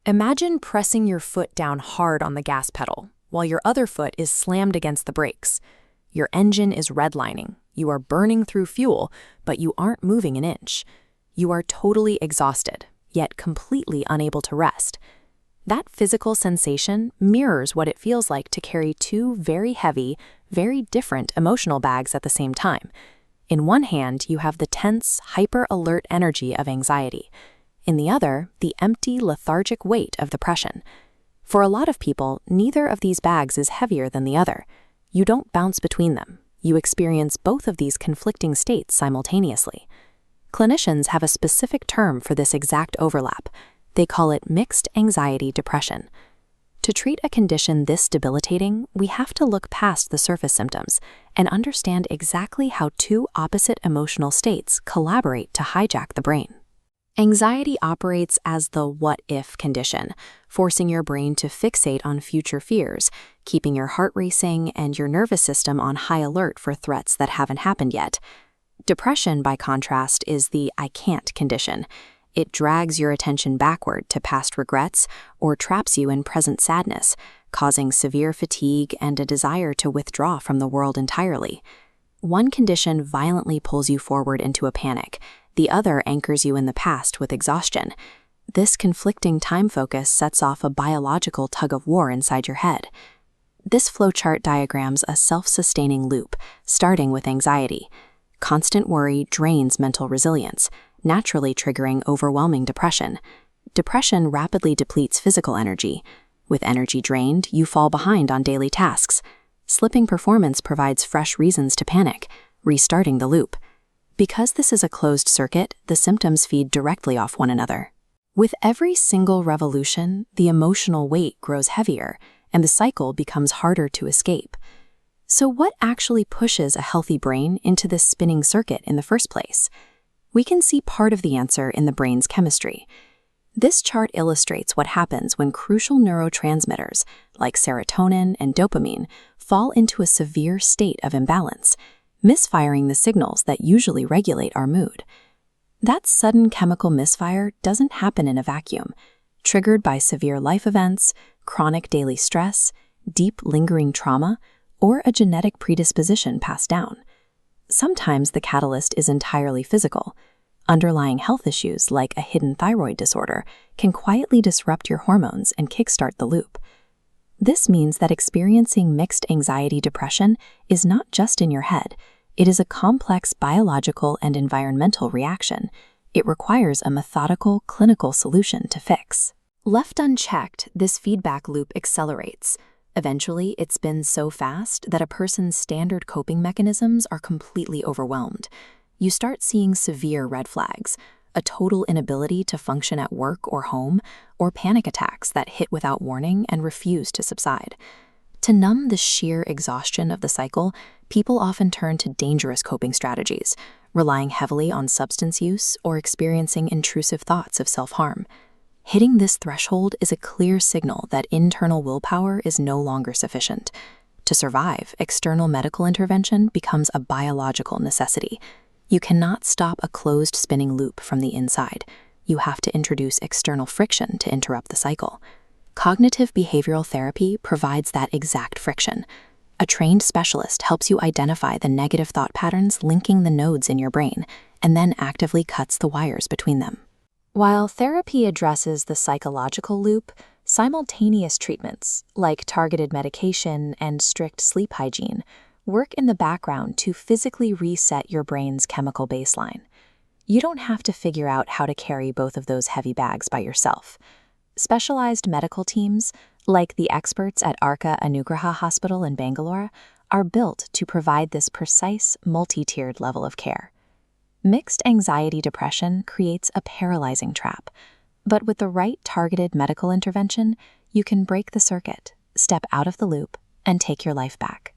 Imagine pressing your foot down hard on the gas pedal, while your other foot is slammed against the brakes. Your engine is redlining. You are burning through fuel, but you aren't moving an inch. You are totally exhausted, yet completely unable to rest. That physical sensation mirrors what it feels like to carry two very heavy, very different emotional bags at the same time. In one hand, you have the tense, hyper-alert energy of anxiety. In the other, the empty, lethargic weight of depression. For a lot of people, neither of these bags is heavier than the other. You don't bounce between them. You experience both of these conflicting states simultaneously. Clinicians have a specific term for this exact overlap. They call it mixed anxiety depression. To treat a condition this debilitating, we have to look past the surface symptoms and understand exactly how two opposite emotional states collaborate to hijack the brain. Anxiety operates as the what-if condition, forcing your brain to fixate on future fears, keeping your heart racing and your nervous system on high alert for threats that haven't happened yet. Depression, by contrast, is the I can't condition. It drags your attention backward to past regrets or traps you in present sadness, causing severe fatigue and a desire to withdraw from the world entirely. One condition violently pulls you forward into a panic. The other anchors you in the past with exhaustion. This conflicting time focus sets off a biological tug-of-war inside your head. This flowchart diagrams a self-sustaining loop, starting with anxiety. Constant worry drains mental resilience, naturally triggering overwhelming depression. Depression rapidly depletes physical energy. With energy drained, you fall behind on daily tasks. Slipping performance provides fresh reasons to panic, restarting the loop. Because this is a closed circuit, the symptoms feed directly off one another. With every single revolution, the emotional weight grows heavier, and the cycle becomes harder to escape. So what actually pushes a healthy brain into this spinning circuit in the first place? We can see part of the answer in the brain's chemistry. This chart illustrates what happens when crucial neurotransmitters, like serotonin and dopamine, fall into a severe state of imbalance, misfiring the signals that usually regulate our mood. That sudden chemical misfire doesn't happen in a vacuum. Triggered by severe life events, chronic daily stress, deep lingering trauma, or a genetic predisposition passed down. Sometimes the catalyst is entirely physical. Underlying health issues like a hidden thyroid disorder can quietly disrupt your hormones and kickstart the loop. This means that experiencing mixed anxiety depression is not just in your head. It is a complex biological and environmental reaction. It requires a methodical, clinical solution to fix. Left unchecked, this feedback loop accelerates. Eventually, it spins so fast that a person's standard coping mechanisms are completely overwhelmed. You start seeing severe red flags, a total inability to function at work or home, or panic attacks that hit without warning and refuse to subside. To numb the sheer exhaustion of the cycle, people often turn to dangerous coping strategies, relying heavily on substance use or experiencing intrusive thoughts of self-harm. Hitting this threshold is a clear signal that internal willpower is no longer sufficient. To survive, external medical intervention becomes a biological necessity. You cannot stop a closed spinning loop from the inside. You have to introduce external friction to interrupt the cycle. Cognitive behavioral therapy provides that exact friction. A trained specialist helps you identify the negative thought patterns linking the nodes in your brain, and then actively cuts the wires between them. While therapy addresses the psychological loop, simultaneous treatments, like targeted medication and strict sleep hygiene, work in the background to physically reset your brain's chemical baseline. You don't have to figure out how to carry both of those heavy bags by yourself. Specialized medical teams, like the experts at Arka Anugraha Hospital in Bangalore, are built to provide this precise, multi-tiered level of care. Mixed anxiety depression creates a paralyzing trap, but with the right targeted medical intervention, you can break the circuit, step out of the loop, and take your life back.